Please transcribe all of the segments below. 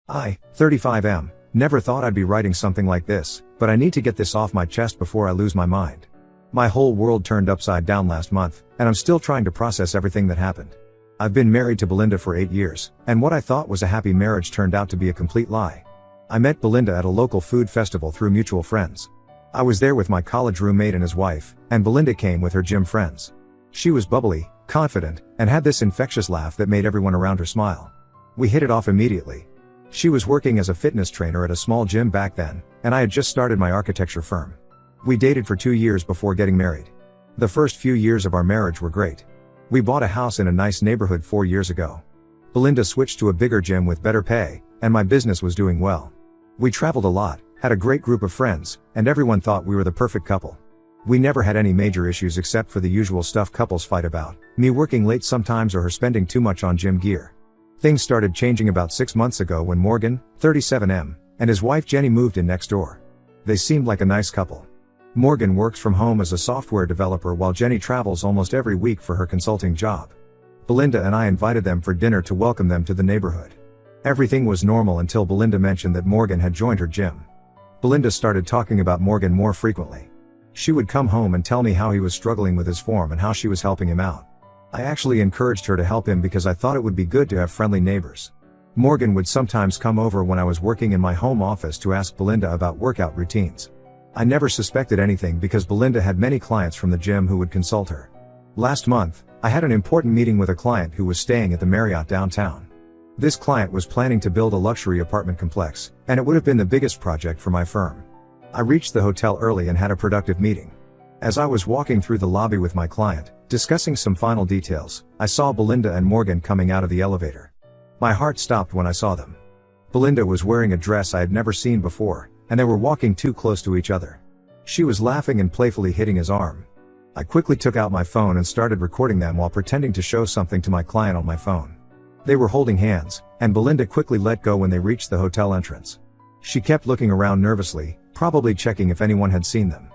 I, 35M, never thought I'd be writing something like this, but I need to get this off my chest before I lose my mind. My whole world turned upside down last month, and I'm still trying to process everything that happened. I've been married to Belinda for 8 years, and what I thought was a happy marriage turned out to be a complete lie. I met Belinda at a local food festival through mutual friends. I was there with my college roommate and his wife, and Belinda came with her gym friends. She was bubbly, confident, and had this infectious laugh that made everyone around her smile. We hit it off immediately. She was working as a fitness trainer at a small gym back then, and I had just started my architecture firm. We dated for 2 years before getting married. The first few years of our marriage were great. We bought a house in a nice neighborhood 4 years ago. Belinda switched to a bigger gym with better pay, and my business was doing well. We traveled a lot, had a great group of friends, and everyone thought we were the perfect couple. We never had any major issues except for the usual stuff couples fight about, me working late sometimes or her spending too much on gym gear. Things started changing about 6 months ago when Morgan, 37M, and his wife Jenny moved in next door. They seemed like a nice couple. Morgan works from home as a software developer while Jenny travels almost every week for her consulting job. Belinda and I invited them for dinner to welcome them to the neighborhood. Everything was normal until Belinda mentioned that Morgan had joined her gym. Belinda started talking about Morgan more frequently. She would come home and tell me how he was struggling with his form and how she was helping him out. I actually encouraged her to help him because I thought it would be good to have friendly neighbors. Morgan would sometimes come over when I was working in my home office to ask Belinda about workout routines. I never suspected anything because Belinda had many clients from the gym who would consult her. Last month, I had an important meeting with a client who was staying at the Marriott downtown. This client was planning to build a luxury apartment complex, and it would have been the biggest project for my firm. I reached the hotel early and had a productive meeting. As I was walking through the lobby with my client, discussing some final details, I saw Belinda and Morgan coming out of the elevator. My heart stopped when I saw them. Belinda was wearing a dress I had never seen before, and they were walking too close to each other. She was laughing and playfully hitting his arm. I quickly took out my phone and started recording them while pretending to show something to my client on my phone. They were holding hands, and Belinda quickly let go when they reached the hotel entrance. She kept looking around nervously, probably checking if anyone had seen them.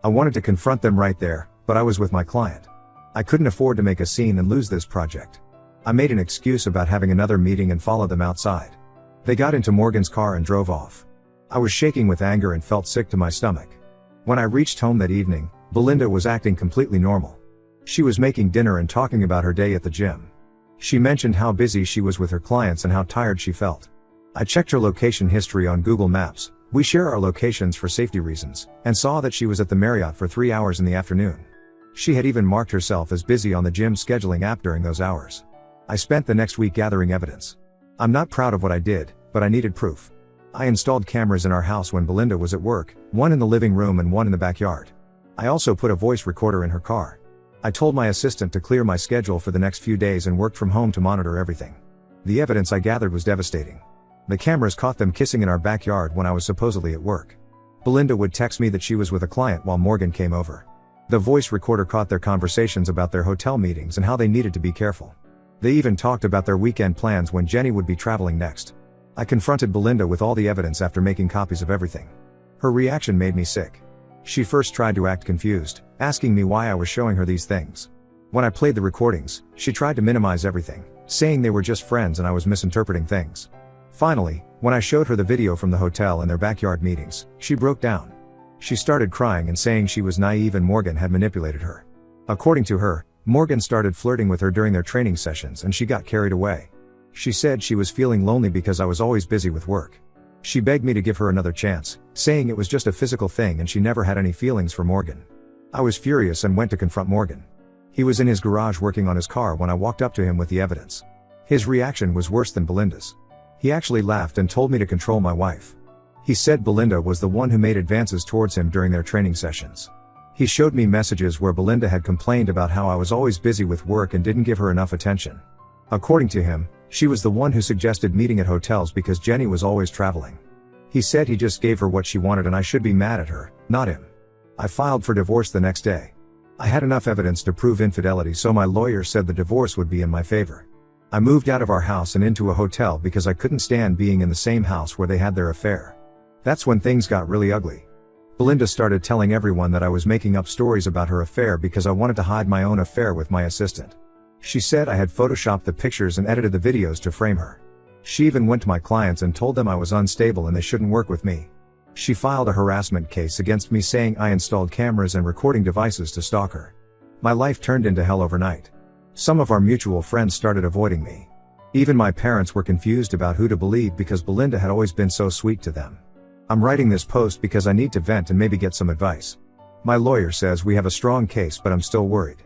I wanted to confront them right there, but I was with my client. I couldn't afford to make a scene and lose this project. I made an excuse about having another meeting and followed them outside. They got into Morgan's car and drove off. I was shaking with anger and felt sick to my stomach. When I reached home that evening, Belinda was acting completely normal. She was making dinner and talking about her day at the gym. She mentioned how busy she was with her clients and how tired she felt. I checked her location history on Google Maps. We share our locations for safety reasons, and saw that she was at the Marriott for 3 hours in the afternoon. She had even marked herself as busy on the gym scheduling app during those hours. I spent the next week gathering evidence. I'm not proud of what I did, but I needed proof. I installed cameras in our house when Belinda was at work, one in the living room and one in the backyard. I also put a voice recorder in her car. I told my assistant to clear my schedule for the next few days and worked from home to monitor everything. The evidence I gathered was devastating. The cameras caught them kissing in our backyard when I was supposedly at work. Belinda would text me that she was with a client while Morgan came over. The voice recorder caught their conversations about their hotel meetings and how they needed to be careful. They even talked about their weekend plans when Jenny would be traveling next. I confronted Belinda with all the evidence after making copies of everything. Her reaction made me sick. She first tried to act confused, asking me why I was showing her these things. When I played the recordings, she tried to minimize everything, saying they were just friends and I was misinterpreting things. Finally, when I showed her the video from the hotel and their backyard meetings, she broke down. She started crying and saying she was naive and Morgan had manipulated her. According to her, Morgan started flirting with her during their training sessions and she got carried away. She said she was feeling lonely because I was always busy with work. She begged me to give her another chance, saying it was just a physical thing and she never had any feelings for Morgan. I was furious and went to confront Morgan. He was in his garage working on his car when I walked up to him with the evidence. His reaction was worse than Belinda's. He actually laughed and told me to control my wife. He said Belinda was the one who made advances towards him during their training sessions. He showed me messages where Belinda had complained about how I was always busy with work and didn't give her enough attention. According to him, she was the one who suggested meeting at hotels because Jenny was always traveling. He said he just gave her what she wanted and I should be mad at her, not him. I filed for divorce the next day. I had enough evidence to prove infidelity, so my lawyer said the divorce would be in my favor. I moved out of our house and into a hotel because I couldn't stand being in the same house where they had their affair. That's when things got really ugly. Belinda started telling everyone that I was making up stories about her affair because I wanted to hide my own affair with my assistant. She said I had photoshopped the pictures and edited the videos to frame her. She even went to my clients and told them I was unstable and they shouldn't work with me. She filed a harassment case against me saying I installed cameras and recording devices to stalk her. My life turned into hell overnight. Some of our mutual friends started avoiding me. Even my parents were confused about who to believe because Belinda had always been so sweet to them. I'm writing this post because I need to vent and maybe get some advice. My lawyer says we have a strong case, but I'm still worried.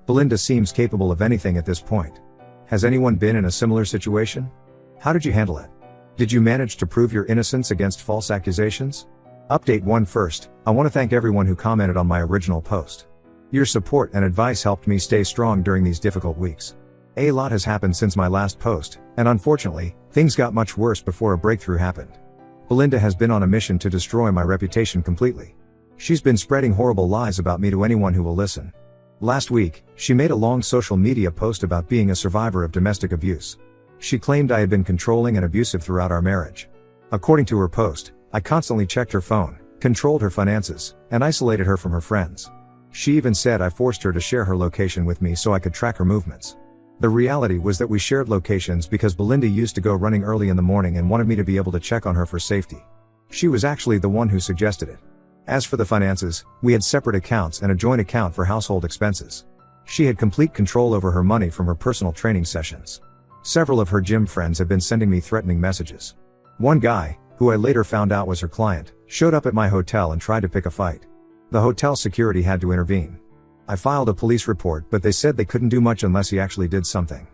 Belinda seems capable of anything at this point. Has anyone been in a similar situation? How did you handle it? Did you manage to prove your innocence against false accusations? Update 1 first, I want to thank everyone who commented on my original post. Your support and advice helped me stay strong during these difficult weeks. A lot has happened since my last post, and unfortunately, things got much worse before a breakthrough happened. Belinda has been on a mission to destroy my reputation completely. She's been spreading horrible lies about me to anyone who will listen. Last week, she made a long social media post about being a survivor of domestic abuse. She claimed I had been controlling and abusive throughout our marriage. According to her post, I constantly checked her phone, controlled her finances, and isolated her from her friends. She even said I forced her to share her location with me so I could track her movements. The reality was that we shared locations because Belinda used to go running early in the morning and wanted me to be able to check on her for safety. She was actually the one who suggested it. As for the finances, we had separate accounts and a joint account for household expenses. She had complete control over her money from her personal training sessions. Several of her gym friends have been sending me threatening messages. One guy, who I later found out was her client, showed up at my hotel and tried to pick a fight. The hotel security had to intervene. I filed a police report, but they said they couldn't do much unless he actually did something.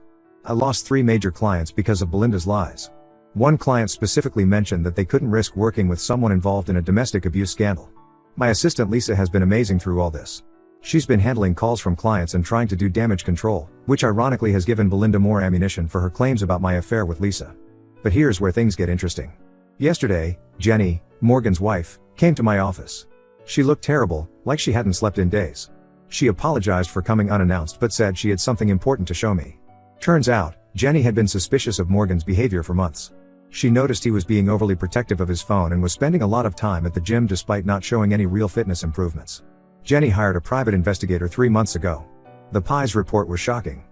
I lost 3 major clients because of Belinda's lies. One client specifically mentioned that they couldn't risk working with someone involved in a domestic abuse scandal. My assistant Lisa has been amazing through all this. She's been handling calls from clients and trying to do damage control, which ironically has given Belinda more ammunition for her claims about my affair with Lisa. But here's where things get interesting. Yesterday, Jenny, Morgan's wife, came to my office. She looked terrible, like she hadn't slept in days. She apologized for coming unannounced but said she had something important to show me. Turns out, Jenny had been suspicious of Morgan's behavior for months. She noticed he was being overly protective of his phone and was spending a lot of time at the gym despite not showing any real fitness improvements. Jenny hired a private investigator 3 months ago. The Pies report was shocking.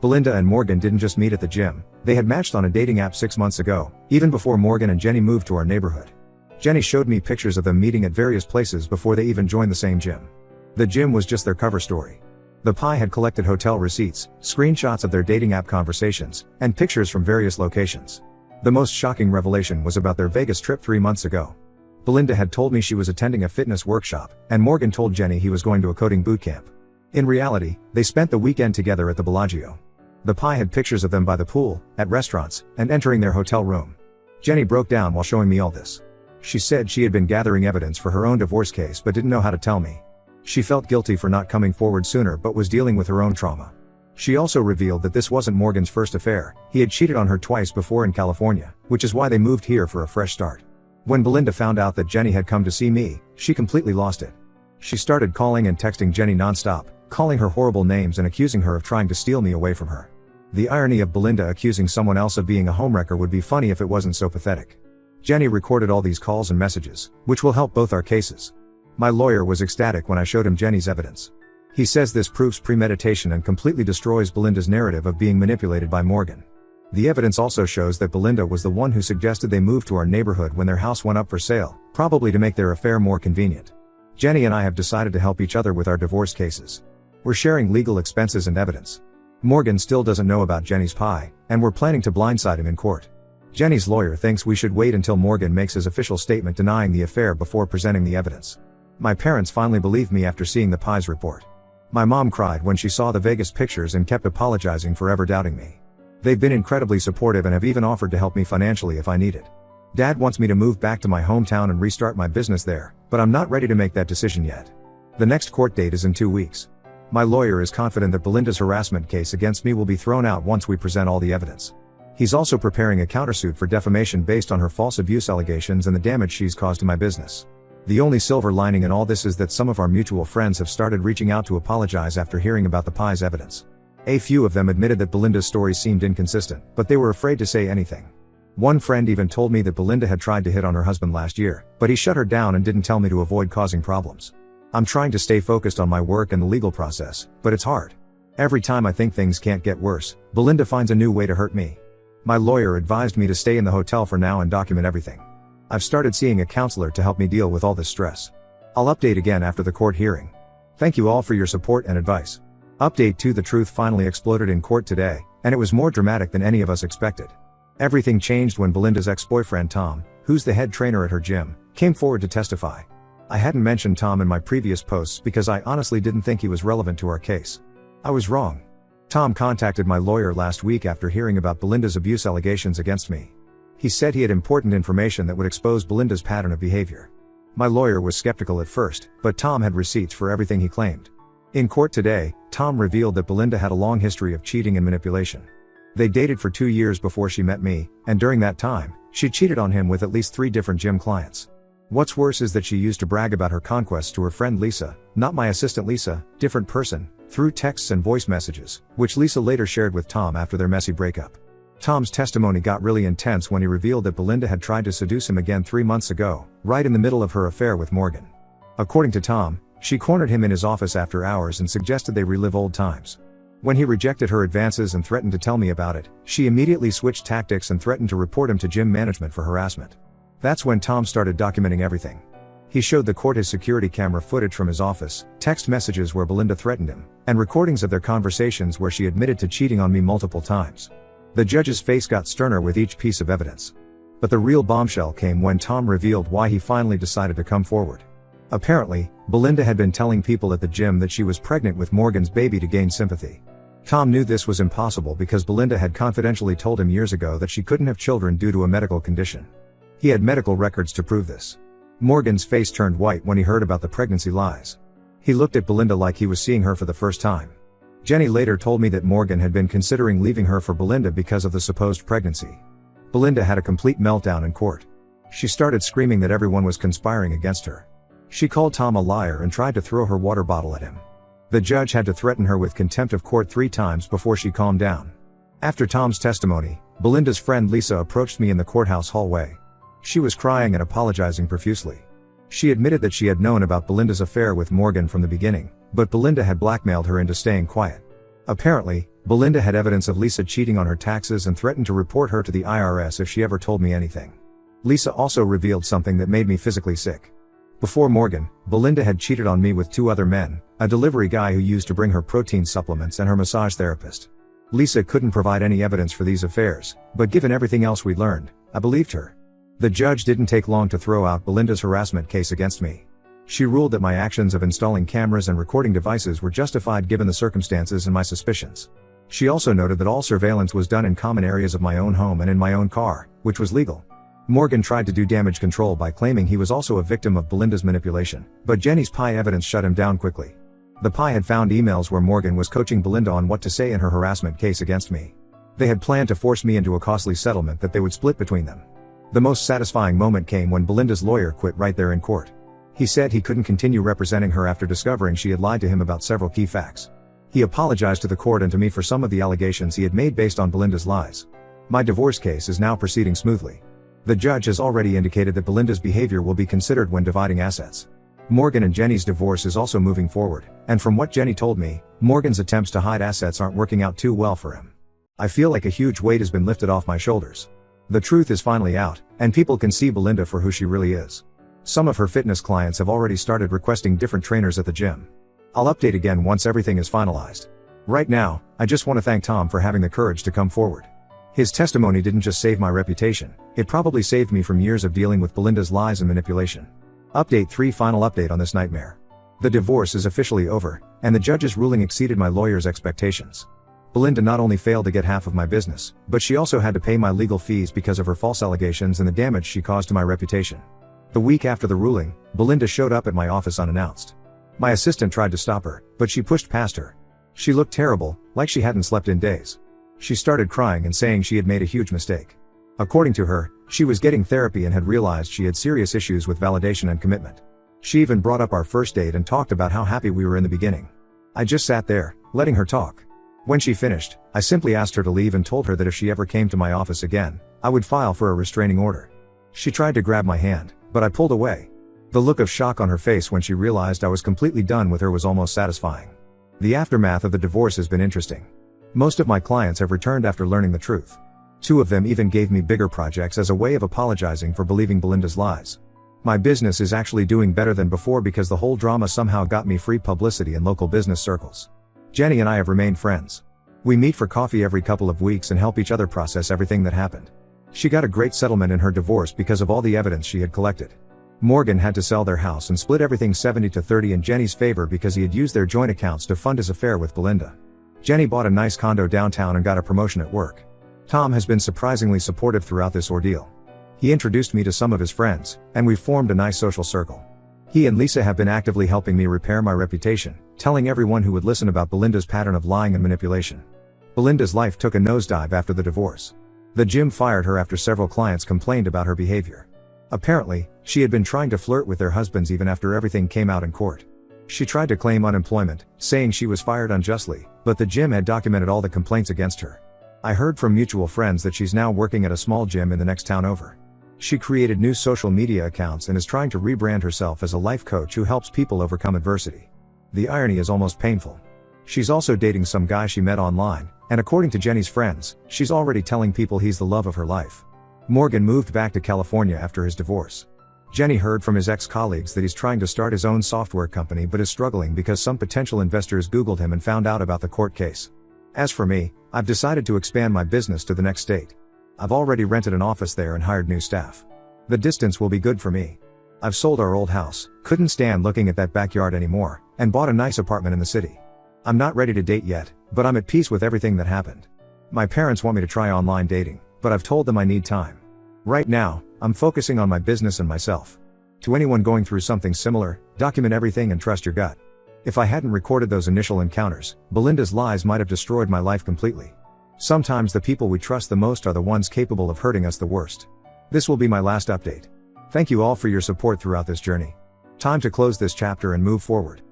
Belinda and Morgan didn't just meet at the gym, they had matched on a dating app 6 months ago, even before Morgan and Jenny moved to our neighborhood. Jenny showed me pictures of them meeting at various places before they even joined the same gym. The gym was just their cover story. The Pie had collected hotel receipts, screenshots of their dating app conversations, and pictures from various locations. The most shocking revelation was about their Vegas trip 3 months ago. Belinda had told me she was attending a fitness workshop, and Morgan told Jenny he was going to a coding boot camp. In reality, they spent the weekend together at the Bellagio. The Pie had pictures of them by the pool, at restaurants, and entering their hotel room. Jenny broke down while showing me all this. She said she had been gathering evidence for her own divorce case but didn't know how to tell me. She felt guilty for not coming forward sooner but was dealing with her own trauma. She also revealed that this wasn't Morgan's first affair, he had cheated on her twice before in California, which is why they moved here for a fresh start. When Belinda found out that Jenny had come to see me, she completely lost it. She started calling and texting Jenny nonstop, calling her horrible names and accusing her of trying to steal me away from her. The irony of Belinda accusing someone else of being a homewrecker would be funny if it wasn't so pathetic. Jenny recorded all these calls and messages, which will help both our cases. My lawyer was ecstatic when I showed him Jenny's evidence. He says this proves premeditation and completely destroys Belinda's narrative of being manipulated by Morgan. The evidence also shows that Belinda was the one who suggested they move to our neighborhood when their house went up for sale, probably to make their affair more convenient. Jenny and I have decided to help each other with our divorce cases. We're sharing legal expenses and evidence. Morgan still doesn't know about Jenny's pie, and we're planning to blindside him in court. Jenny's lawyer thinks we should wait until Morgan makes his official statement denying the affair before presenting the evidence. My parents finally believed me after seeing the Pies report. My mom cried when she saw the Vegas pictures and kept apologizing for ever doubting me. They've been incredibly supportive and have even offered to help me financially if I need it. Dad wants me to move back to my hometown and restart my business there, but I'm not ready to make that decision yet. The next court date is in 2 weeks. My lawyer is confident that Belinda's harassment case against me will be thrown out once we present all the evidence. He's also preparing a countersuit for defamation based on her false abuse allegations and the damage she's caused to my business. The only silver lining in all this is that some of our mutual friends have started reaching out to apologize after hearing about the Pies evidence. A few of them admitted that Belinda's story seemed inconsistent, but they were afraid to say anything. One friend even told me that Belinda had tried to hit on her husband last year, but he shut her down and didn't tell me to avoid causing problems. I'm trying to stay focused on my work and the legal process, but it's hard. Every time I think things can't get worse, Belinda finds a new way to hurt me. My lawyer advised me to stay in the hotel for now and document everything. I've started seeing a counselor to help me deal with all this stress. I'll update again after the court hearing. Thank you all for your support and advice. Update 2: The truth finally exploded in court today, and it was more dramatic than any of us expected. Everything changed when Belinda's ex-boyfriend Tom, who's the head trainer at her gym, came forward to testify. I hadn't mentioned Tom in my previous posts because I honestly didn't think he was relevant to our case. I was wrong. Tom contacted my lawyer last week after hearing about Belinda's abuse allegations against me. He said he had important information that would expose Belinda's pattern of behavior. My lawyer was skeptical at first, but Tom had receipts for everything he claimed. In court today, Tom revealed that Belinda had a long history of cheating and manipulation. They dated for 2 years before she met me, and during that time, she cheated on him with at least 3 different gym clients. What's worse is that she used to brag about her conquests to her friend Lisa, not my assistant Lisa, different person, through texts and voice messages, which Lisa later shared with Tom after their messy breakup. Tom's testimony got really intense when he revealed that Belinda had tried to seduce him again 3 months ago, right in the middle of her affair with Morgan. According to Tom, she cornered him in his office after hours and suggested they relive old times. When he rejected her advances and threatened to tell me about it, she immediately switched tactics and threatened to report him to gym management for harassment. That's when Tom started documenting everything. He showed the court his security camera footage from his office, text messages where Belinda threatened him, and recordings of their conversations where she admitted to cheating on me multiple times. The judge's face got sterner with each piece of evidence. But the real bombshell came when Tom revealed why he finally decided to come forward. Apparently, Belinda had been telling people at the gym that she was pregnant with Morgan's baby to gain sympathy. Tom knew this was impossible because Belinda had confidentially told him years ago that she couldn't have children due to a medical condition. He had medical records to prove this. Morgan's face turned white when he heard about the pregnancy lies. He looked at Belinda like he was seeing her for the first time. Jenny later told me that Morgan had been considering leaving her for Belinda because of the supposed pregnancy. Belinda had a complete meltdown in court. She started screaming that everyone was conspiring against her. She called Tom a liar and tried to throw her water bottle at him. The judge had to threaten her with contempt of court 3 times before she calmed down. After Tom's testimony, Belinda's friend Lisa approached me in the courthouse hallway. She was crying and apologizing profusely. She admitted that she had known about Belinda's affair with Morgan from the beginning, but Belinda had blackmailed her into staying quiet. Apparently, Belinda had evidence of Lisa cheating on her taxes and threatened to report her to the IRS if she ever told me anything. Lisa also revealed something that made me physically sick. Before Morgan, Belinda had cheated on me with 2 other men, a delivery guy who used to bring her protein supplements and her massage therapist. Lisa couldn't provide any evidence for these affairs, but given everything else we'd learned, I believed her. The judge didn't take long to throw out Belinda's harassment case against me. She ruled that my actions of installing cameras and recording devices were justified given the circumstances and my suspicions. She also noted that all surveillance was done in common areas of my own home and in my own car, which was legal. Morgan tried to do damage control by claiming he was also a victim of Belinda's manipulation, but Jenny's PI evidence shut him down quickly. The PI had found emails where Morgan was coaching Belinda on what to say in her harassment case against me. They had planned to force me into a costly settlement that they would split between them. The most satisfying moment came when Belinda's lawyer quit right there in court. He said he couldn't continue representing her after discovering she had lied to him about several key facts. He apologized to the court and to me for some of the allegations he had made based on Belinda's lies. My divorce case is now proceeding smoothly. The judge has already indicated that Belinda's behavior will be considered when dividing assets. Morgan and Jenny's divorce is also moving forward, and from what Jenny told me, Morgan's attempts to hide assets aren't working out too well for him. I feel like a huge weight has been lifted off my shoulders. The truth is finally out, and people can see Belinda for who she really is. Some of her fitness clients have already started requesting different trainers at the gym. I'll update again once everything is finalized. Right now, I just want to thank Tom for having the courage to come forward. His testimony didn't just save my reputation, it probably saved me from years of dealing with Belinda's lies and manipulation. Update 3: Final update on this nightmare. The divorce is officially over, and the judge's ruling exceeded my lawyer's expectations. Belinda not only failed to get half of my business, but she also had to pay my legal fees because of her false allegations and the damage she caused to my reputation. The week after the ruling, Belinda showed up at my office unannounced. My assistant tried to stop her, but she pushed past her. She looked terrible, like she hadn't slept in days. She started crying and saying she had made a huge mistake. According to her, she was getting therapy and had realized she had serious issues with validation and commitment. She even brought up our first date and talked about how happy we were in the beginning. I just sat there, letting her talk. When she finished, I simply asked her to leave and told her that if she ever came to my office again, I would file for a restraining order. She tried to grab my hand, but I pulled away. The look of shock on her face when she realized I was completely done with her was almost satisfying. The aftermath of the divorce has been interesting. Most of my clients have returned after learning the truth. Two of them even gave me bigger projects as a way of apologizing for believing Belinda's lies. My business is actually doing better than before because the whole drama somehow got me free publicity in local business circles. Jenny and I have remained friends. We meet for coffee every couple of weeks and help each other process everything that happened. She got a great settlement in her divorce because of all the evidence she had collected. Morgan had to sell their house and split everything 70-30 in Jenny's favor because he had used their joint accounts to fund his affair with Belinda. Jenny bought a nice condo downtown and got a promotion at work. Tom has been surprisingly supportive throughout this ordeal. He introduced me to some of his friends, and we formed a nice social circle. He and Lisa have been actively helping me repair my reputation, telling everyone who would listen about Belinda's pattern of lying and manipulation. Belinda's life took a nosedive after the divorce. The gym fired her after several clients complained about her behavior. Apparently, she had been trying to flirt with their husbands even after everything came out in court. She tried to claim unemployment, saying she was fired unjustly, but the gym had documented all the complaints against her. I heard from mutual friends that she's now working at a small gym in the next town over. She created new social media accounts and is trying to rebrand herself as a life coach who helps people overcome adversity. The irony is almost painful. She's also dating some guy she met online, and according to Jenny's friends, she's already telling people he's the love of her life. Morgan moved back to California after his divorce. Jenny heard from his ex-colleagues that he's trying to start his own software company but is struggling because some potential investors Googled him and found out about the court case. As for me, I've decided to expand my business to the next state. I've already rented an office there and hired new staff. The distance will be good for me. I've sold our old house, couldn't stand looking at that backyard anymore, and bought a nice apartment in the city. I'm not ready to date yet, but I'm at peace with everything that happened. My parents want me to try online dating, but I've told them I need time. Right now, I'm focusing on my business and myself. To anyone going through something similar, document everything and trust your gut. If I hadn't recorded those initial encounters, Belinda's lies might have destroyed my life completely. Sometimes the people we trust the most are the ones capable of hurting us the worst. This will be my last update. Thank you all for your support throughout this journey. Time to close this chapter and move forward.